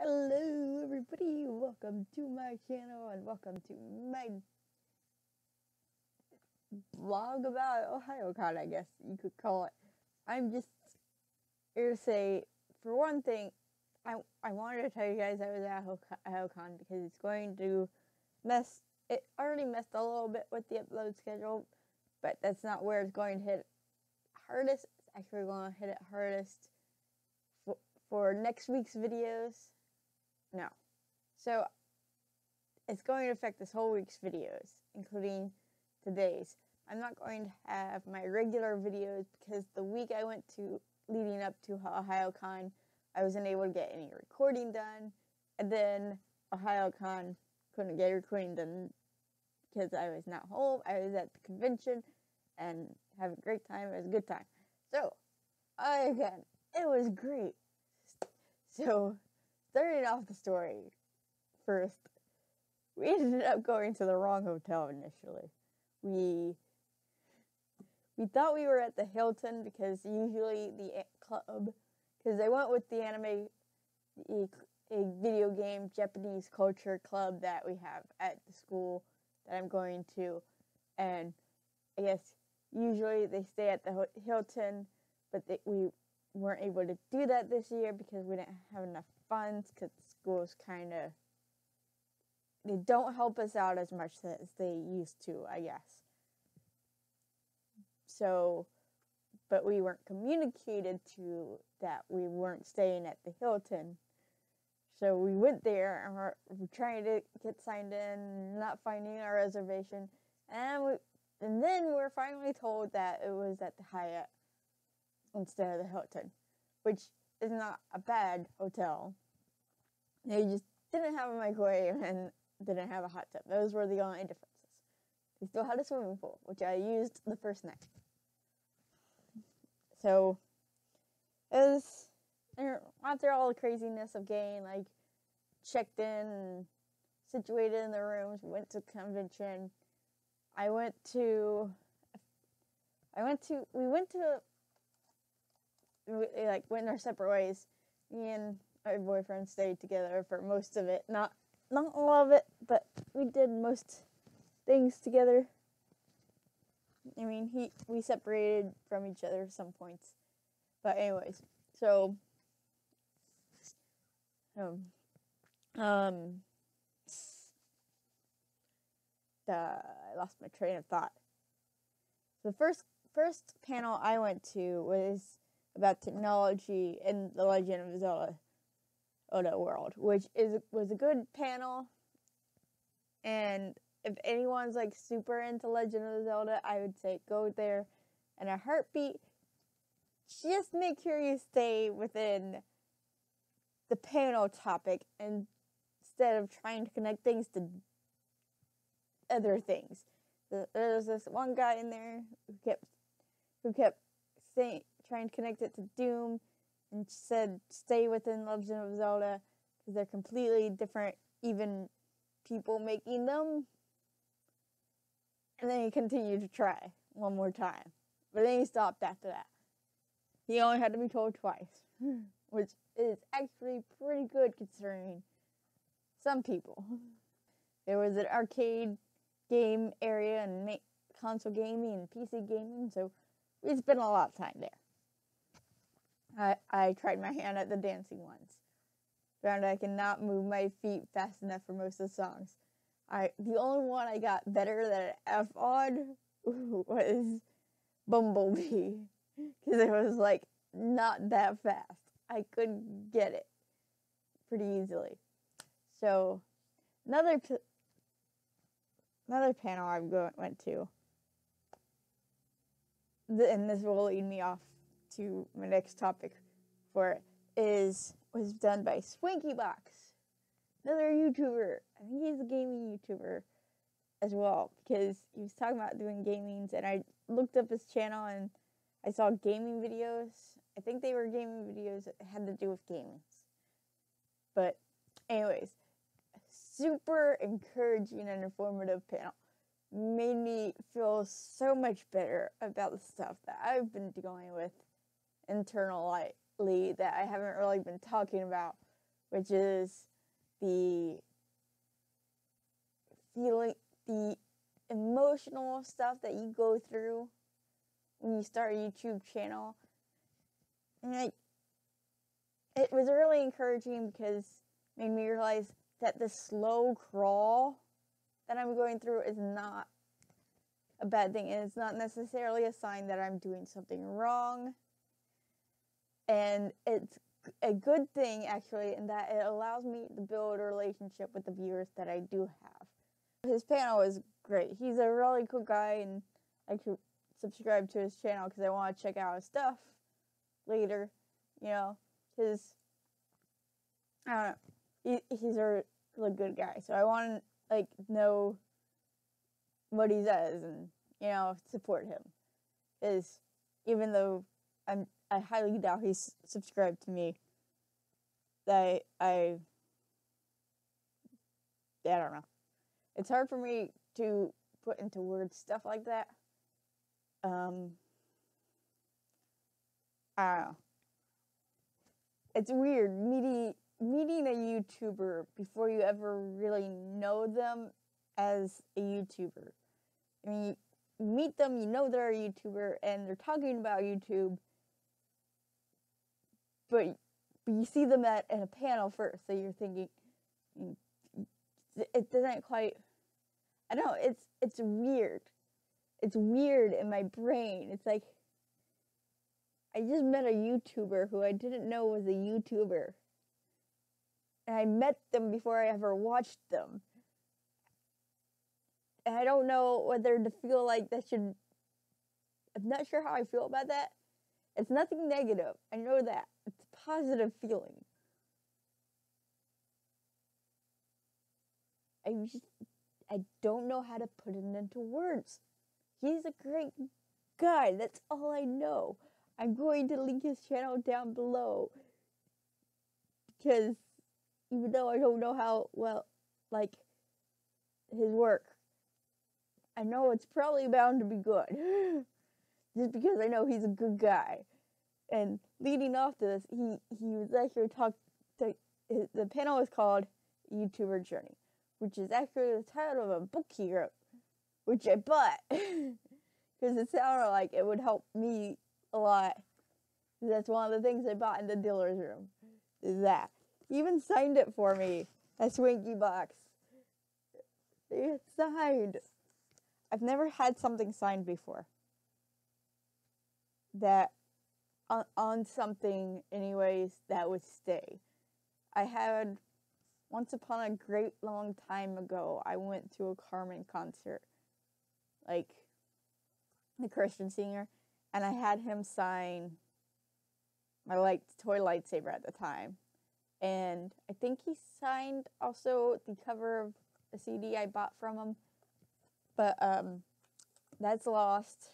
Hello everybody, welcome to my channel and welcome to my vlog about Ohayocon, I guess you could call it. I'm just here to say, for one thing, I wanted to tell you guys I was at Ohayocon because it's going to it already messed a little bit with the upload schedule, but that's not where it's going to hit hardest. It's actually going to hit it hardest for next week's videos. No. So, it's going to affect this whole week's videos, including today's. I'm not going to have my regular videos because the week I went to, leading up to Ohayocon, I wasn't able to get any recording done. And then Ohayocon couldn't get recording done because I was not home. I was at the convention and having a great time. It was a good time. So, again, it was great. So, starting off the story, first, we ended up going to the wrong hotel initially. We thought we were at the Hilton because usually the club, because I went with the anime, a video game Japanese culture club that we have at the school that I'm going to, and I guess usually they stay at the Hilton, but we weren't able to do that this year because we didn't have enough funds because the schools kind of, they don't help us out as much as they used to, I guess. So, but we weren't communicated to that we weren't staying at the Hilton. So we went there and we're trying to get signed in, not finding our reservation, and then we're finally told that it was at the Hyatt instead of the Hilton, which is not a bad hotel. They just didn't have a microwave and didn't have a hot tub. Those were the only differences. They still had a swimming pool, which I used the first night. So, it was, after all the craziness of getting, like, checked in and situated in the rooms, we went to convention. We went to, like, went our separate ways. Me and my boyfriend stayed together for most of it. Not all of it, but we did most things together. I mean, we separated from each other at some points. But anyways, so I lost my train of thought. The first panel I went to was about technology in the Legend of Zelda world, which was a good panel. And if anyone's like super into Legend of Zelda, I would say go there in a heartbeat. Just make sure you stay within the panel topic instead of trying to connect things to other things. There's this one guy in there who kept trying to connect it to Doom and said stay within Legend of Zelda because they're completely different, even people making them. And then he continued to try one more time. But then he stopped after that. He only had to be told twice, which is actually pretty good considering some people. There was an arcade game area and console gaming and PC gaming, so we spent a lot of time there. I tried my hand at the dancing ones. Found I cannot move my feet fast enough for most of the songs. The only one I got better than an F on was Bumblebee. Because it was like not that fast. I could get it pretty easily. So another panel I went to, and this will lead me off to my next topic for it, was done by SwankyBox, another YouTuber. I think he's a gaming YouTuber as well, because he was talking about doing gamings, and I looked up his channel and I saw gaming videos. I think they were gaming videos that had to do with gaming. But anyways, super encouraging and informative panel. Made me feel so much better about the stuff that I've been dealing with internally that I haven't really been talking about which is the feeling, the emotional stuff that you go through when you start a YouTube channel. And it was really encouraging because it made me realize that the slow crawl that I'm going through is not a bad thing, and it's not necessarily a sign that I'm doing something wrong. And it's a good thing, actually, in that it allows me to build a relationship with the viewers that I do have. His panel is great. He's a really cool guy, and I should subscribe to his channel because I want to check out his stuff later. You know, I don't know. He's a really good guy, so I want to know what he says and support him. Because even though I highly doubt he's subscribed to me, I don't know. It's hard for me to put into words stuff like that. I don't know. It's weird meeting a YouTuber before you ever really know them as a YouTuber. I mean, you meet them, you know they're a YouTuber, and they're talking about YouTube, but you see them in a panel first, so you're thinking, it doesn't quite, I don't know, it's weird. It's weird in my brain. It's like, I just met a YouTuber who I didn't know was a YouTuber. And I met them before I ever watched them. And I don't know whether to feel like that should... I'm not sure how I feel about that. It's nothing negative. I know that. It's a positive feeling. I don't know how to put it into words. He's a great guy. That's all I know. I'm going to link his channel down below. Because even though I don't know how well, his work, I know it's probably bound to be good. Just because I know he's a good guy. And leading off to this, he was actually the panel is called YouTuber Journey, which is actually the title of a book he wrote, which I bought. Because it sounded like it would help me a lot. That's one of the things I bought in the dealer's room. Is that. He even signed it for me. A Swinky box. It's signed. I've never had something signed before. That on something anyways that would stay. I had once upon a great long time ago, I went to a Carmen concert. Like the Christian singer, and I had him sign my toy lightsaber at the time. And I think he signed also the cover of a CD I bought from him. But that's lost.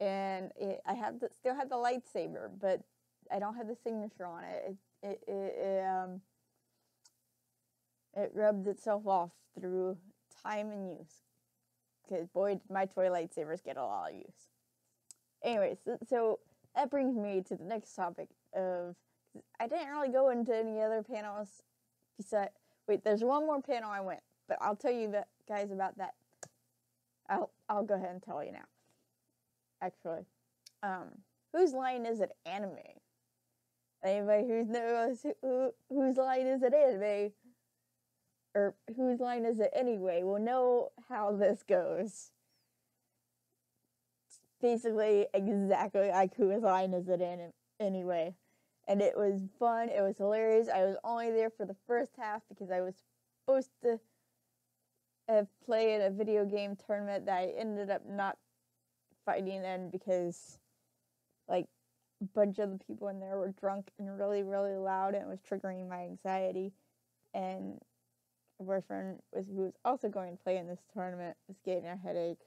And I still have the lightsaber, but I don't have the signature on it. It rubbed itself off through time and use. Because boy, did my toy lightsabers get a lot of use. Anyways, so that brings me to the next topic of... I didn't really go into any other panels besides... Wait, there's one more panel I went, but I'll tell you guys about that. I'll go ahead and tell you now. Actually, whose line is it anime? Anybody who knows whose line is it anime, or whose line is it anyway, will know how this goes. It's basically exactly like whose line is it anyway. And it was fun, it was hilarious. I was only there for the first half because I was supposed to play in a video game tournament that I ended up not fighting in because a bunch of the people in there were drunk and really, really loud, and it was triggering my anxiety. And my boyfriend who was also going to play in this tournament was getting a headache.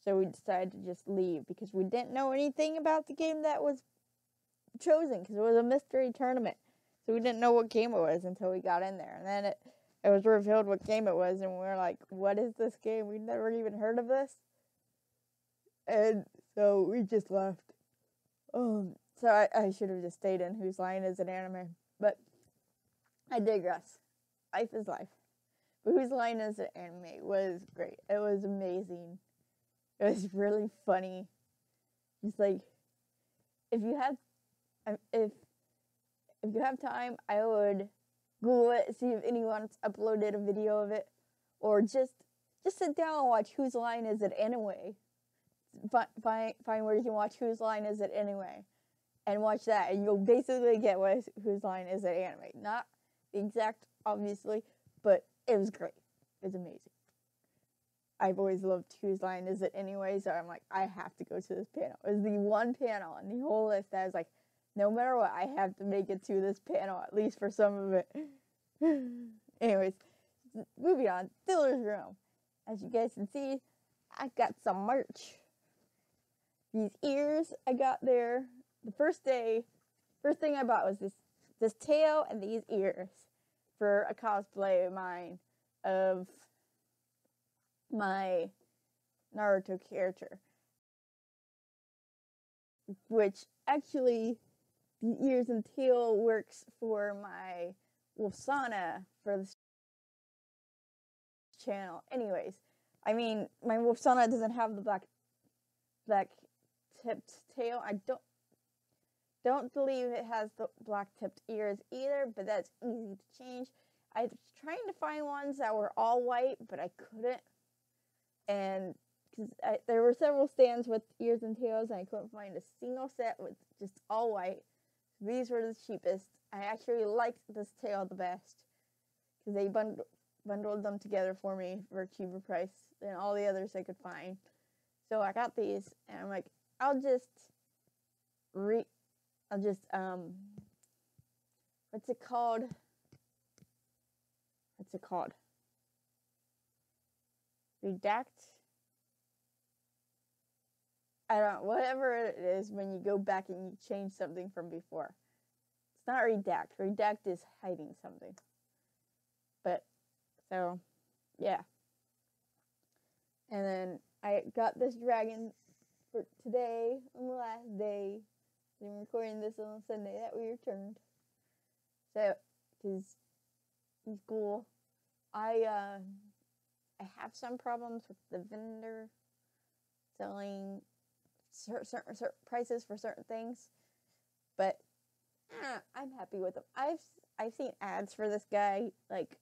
So we decided to just leave because we didn't know anything about the game that was chosen because it was a mystery tournament. So we didn't know what game it was until we got in there. And then it was revealed what game it was, and we were like, what is this game? We've never even heard of this. And so we just left. So I should have just stayed in whose line is it anime. But I digress. Life is life. But Whose Line Is It anime was great. It was amazing. It was really funny. Just like, if you have if you have time, I would Google it, see if anyone's uploaded a video of it, or just sit down and watch Whose Line Is It Anyway. Find where you can watch Whose Line Is It Anyway, and watch that, and you'll basically get what Whose Line Is It Anime. Not the exact, obviously, but it was great. It was amazing. I've always loved Whose Line Is It Anyway, so I'm like, I have to go to this panel. It was the one panel on the whole list that I was like, no matter what, I have to make it to this panel, at least for some of it. Anyways, moving on. Diller's Room. As you guys can see, I got some merch. These ears I got there. The first thing I bought was this tail and these ears for a cosplay of mine of my Naruto character. Which actually, the ears and tail works for my Wolfsana for this channel. Anyways, I mean, my Wolfsana doesn't have the black tipped tail. I don't believe it has the black tipped ears either, but that's easy to change. I was trying to find ones that were all white, but I couldn't. And because there were several stands with ears and tails, and I couldn't find a single set with just all white. These were the cheapest. I actually liked this tail the best because they bundled them together for me for a cheaper price than all the others I could find. So I got these, and I'm like, I'll just what's it called? Redact? I don't know, whatever it is when you go back and you change something from before. It's not redact. Redact is hiding something. But, so, yeah. And then I got this dragon for today, on the last day. I'm recording this on Sunday that we returned. So, because he's cool. I have some problems with the vendor selling certain prices for certain things, but I'm happy with them. I've seen ads for this guy like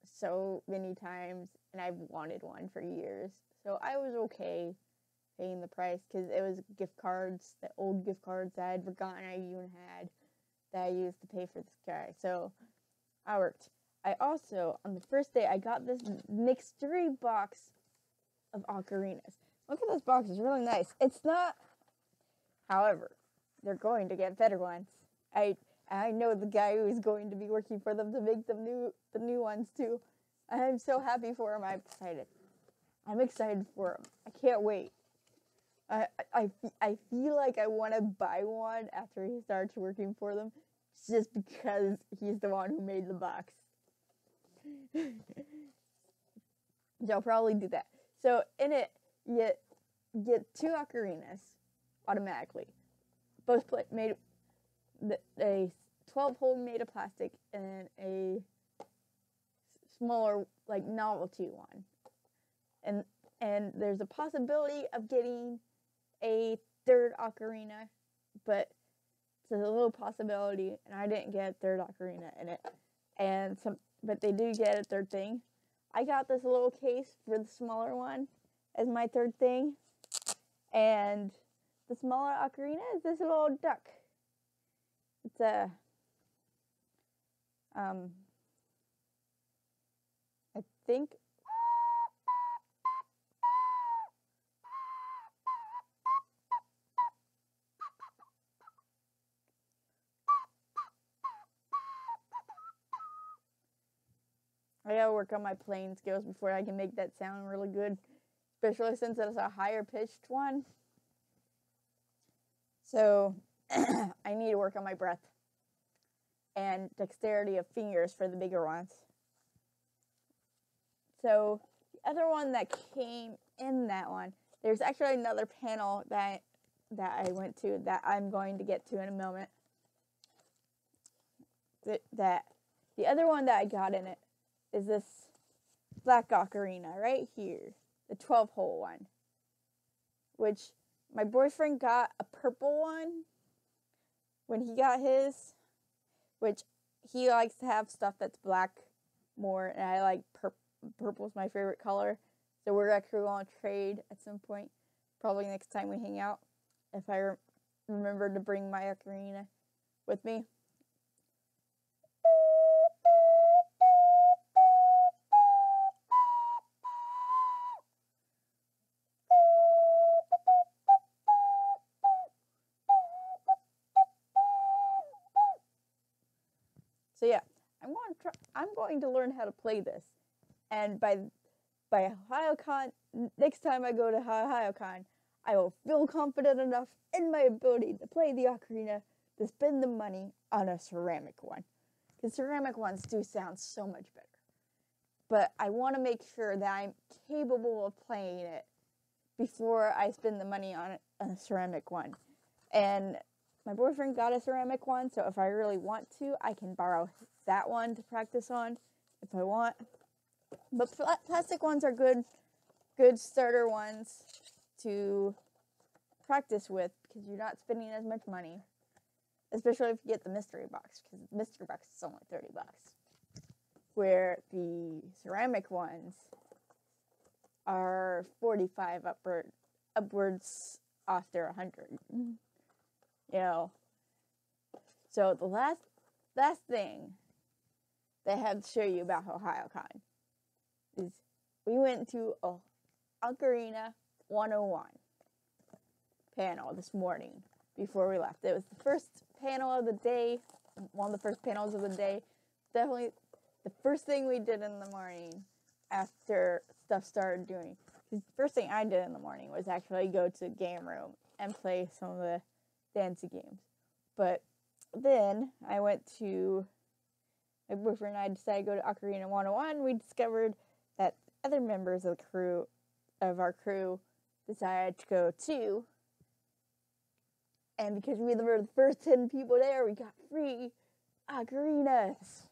so many times, and I've wanted one for years, so I was okay paying the price because it was gift cards, the old gift cards that I'd forgotten I even had that I used to pay for this guy, so I worked. I also, on the first day, I got this mystery box of OCarinas. Look at this box, it's really nice. It's not, however, they're going to get better ones. I know the guy who is going to be working for them to make the new ones too. I'm so happy for him. I'm excited. I'm excited for him. I can't wait. I feel like I want to buy one after he starts working for them, just because he's the one who made the box. So I'll probably do that. So in it, you get 2 OCarinas automatically. Both made a 12-hole made of plastic and a smaller like novelty one. And there's a possibility of getting a 3rd OCarina, but it's a little possibility, and I didn't get a 3rd OCarina in it. But they do get a 3rd thing. I got this little case for the smaller one as my 3rd thing. And the smaller OCarina is this little duck. It's a, I think, I gotta work on my playing skills before I can make that sound really good, especially since it's a higher pitched one. So I need to work on my breath and dexterity of fingers for the bigger ones. So the other one that came in that one, there's actually another panel that I went to that I'm going to get to in a moment. That The other one that I got in it is this black ocarina right here, the 12-hole one, which my boyfriend got a purple one when he got his, which he likes to have stuff that's black more, and I like purple's my favorite color. So we're actually going to trade at some point, probably next time we hang out, if I remember to bring my ocarina with me. So yeah, I'm going to learn how to play this, and by Ohayocon, next time I go to Ohayocon, I will feel confident enough in my ability to play the ocarina to spend the money on a ceramic one, because ceramic ones do sound so much better. But I want to make sure that I'm capable of playing it before I spend the money on a ceramic one. And my boyfriend got a ceramic one, so if I really want to, I can borrow that one to practice on if I want. But plastic ones are good starter ones to practice with, because you're not spending as much money, especially if you get the mystery box, because the mystery box is only $30, where the ceramic ones are 45 upwards after 100. You know. So the last thing that I have to show you about Ohayocon is we went to OCarina 101 panel this morning before we left. It was the first panel of the day, one of the first panels of the day. Definitely the first thing we did in the morning after stuff started doing. The first thing I did in the morning was actually go to the game room and play some of the dancing games. But then I went to, my boyfriend and I decided to go to Ocarina 101. We discovered that other members of our crew decided to go too. And because we were the first 10 people there, we got free ocarinas.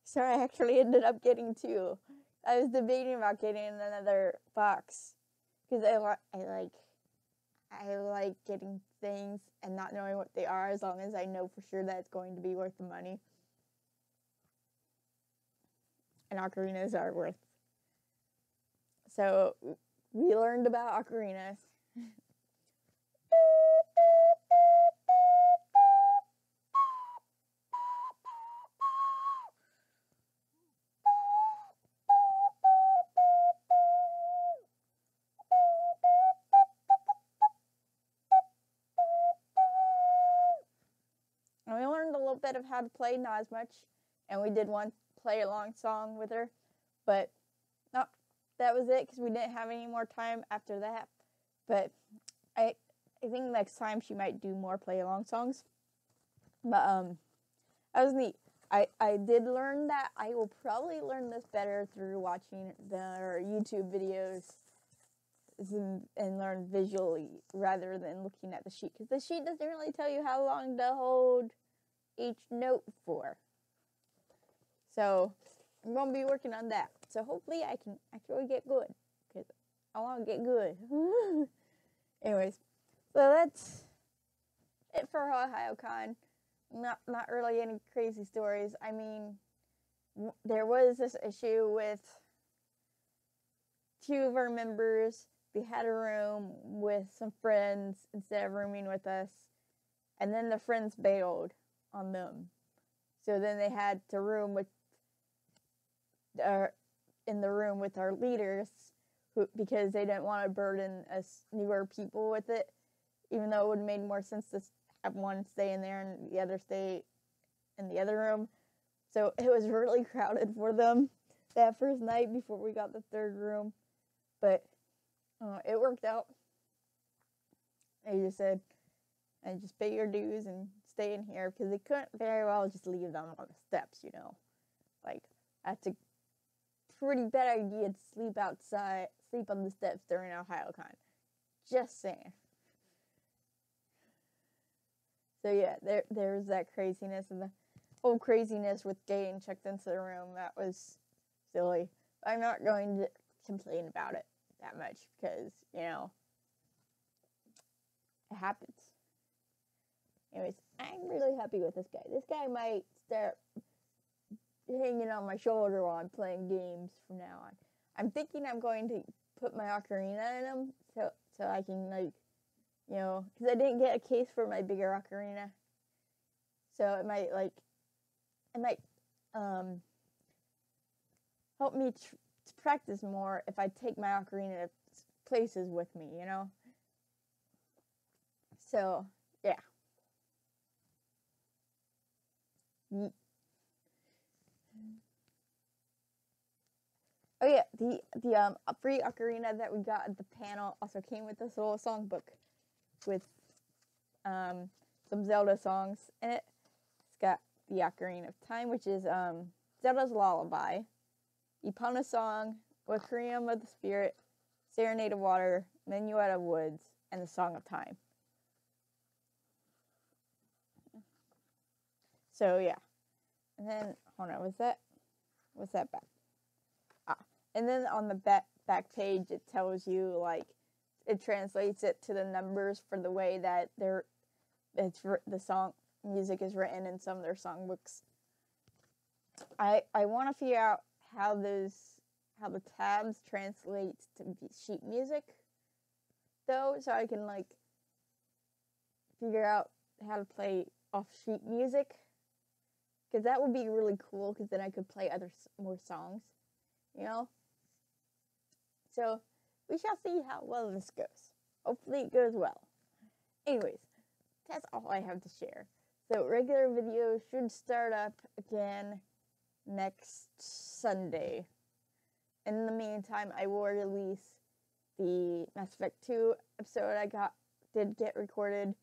So I actually ended up getting 2. I was debating about getting another box, because I like getting things and not knowing what they are, as long as I know for sure that it's going to be worth the money. And ocarinas are worth. So we learned about ocarinas. And we learned a little bit of how to play, not as much. And we did one play-along song with her. But no, that was it, because we didn't have any more time after that. But I think next time she might do more play-along songs. But that was neat. I did learn that I will probably learn this better through watching their YouTube videos and learn visually rather than looking at the sheet, because the sheet doesn't really tell you how long to hold each note for. So I'm going to be working on that. So hopefully I can actually get good, because I want to get good. Anyways, so that's it for Ohayocon. Not really any crazy stories. I mean, there was this issue with 2 of our members. We had a room with some friends instead of rooming with us, and then the friends bailed on them. So then they had to room with in the room with our leaders, because they didn't want to burden us newer people with it, even though it would have made more sense to have one stay in there and the other stay in the other room. So it was really crowded for them that first night before we got the 3rd room. But it worked out. They just said, and just pay your dues and stay in here, because they couldn't very well just leave them on the steps, you know. Like, that's a pretty bad idea to sleep outside, sleep on the steps during Ohayocon. Just saying. So yeah, there's that craziness. And whole craziness with getting checked into the room, that was silly. I'm not going to complain about it that much because, you know, it happens. Anyways, I'm really happy with this guy. This guy might start hanging on my shoulder while I'm playing games from now on. I'm thinking I'm going to put my ocarina in him so I can, like, you know, because I didn't get a case for my bigger ocarina. So it might help me to practice more if I take my ocarina to places with me, you know? So, yeah. Oh yeah, the free ocarina that we got at the panel also came with this little songbook with some Zelda songs in it. It's got the Ocarina of Time, which is Zelda's Lullaby, Epona Song, Requiem of the Spirit, Serenade of Water, Minuet of Woods, and the Song of Time. So yeah, and then hold on, what's that back? And then on the back page, it tells you, like, it translates it to the numbers for the way that the song music is written in some of their songbooks. I want to figure out how the tabs translate to sheet music, though, so I can, like, figure out how to play off sheet music, because that would be really cool, because then I could play more songs, you know? So, we shall see how well this goes. Hopefully it goes well. Anyways, that's all I have to share. So, regular videos should start up again next Sunday. In the meantime, I will release the Mass Effect 2 episode I did get recorded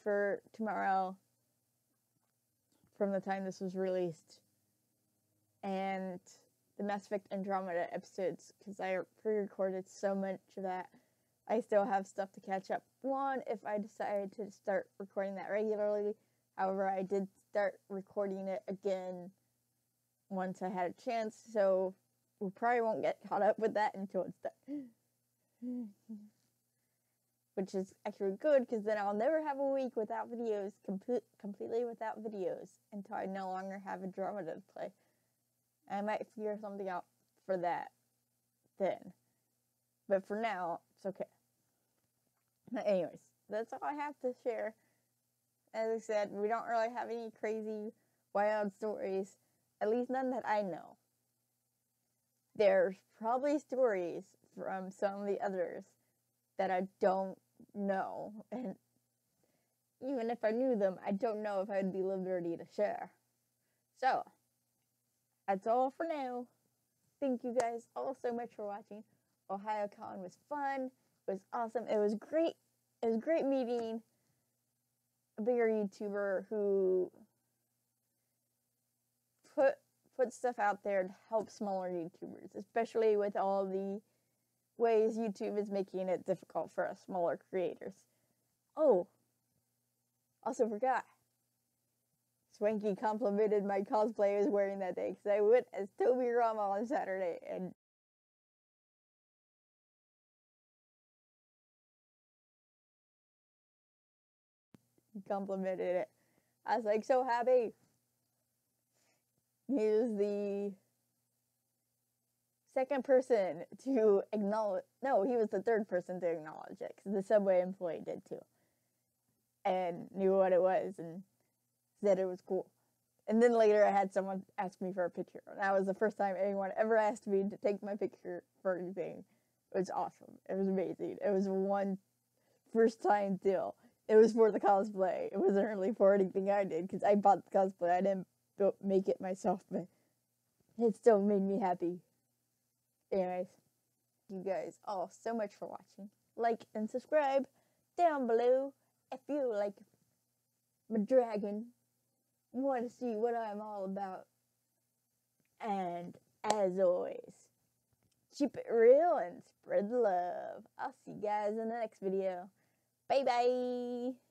for tomorrow from the time this was released. And the Mass Effect Andromeda episodes, because I pre-recorded so much of that. I still have stuff to catch up on if I decided to start recording that regularly. However, I did start recording it again once I had a chance, so we probably won't get caught up with that until it's done. Which is actually good, because then I'll never have a week without videos, completely without videos, until I no longer have Andromeda to play. I might figure something out for that then. But for now, it's okay. But anyways, that's all I have to share. As I said, we don't really have any crazy, wild stories. At least none that I know. There's probably stories from some of the others that I don't know. And even if I knew them, I don't know if I'd be liberty to share. So, that's all for now. Thank you guys all so much for watching. Ohayocon was fun. It was awesome. It was great. It was great meeting a bigger YouTuber who put stuff out there to help smaller YouTubers, especially with all the ways YouTube is making it difficult for us smaller creators. Oh, also forgot. Swanky complimented my cosplay I was wearing that day, because I went as Toby Rama on Saturday, and he complimented it. I was like so happy. He was the second person to acknowledge, no, he was the third person to acknowledge it, because the Subway employee did too, and knew what it was, and said it was cool. And then later I had someone ask me for a picture. And that was the first time anyone ever asked me to take my picture for anything. It was awesome. It was amazing. It was one first time deal. It was for the cosplay. It wasn't really for anything I did, because I bought the cosplay. I didn't make it myself, but it still made me happy. Anyways, thank you guys all so much for watching. Like and subscribe down below if you like my dragon. Want to see what I'm all about. And as always, keep it real and spread the love. I'll see you guys in the next video. Bye bye.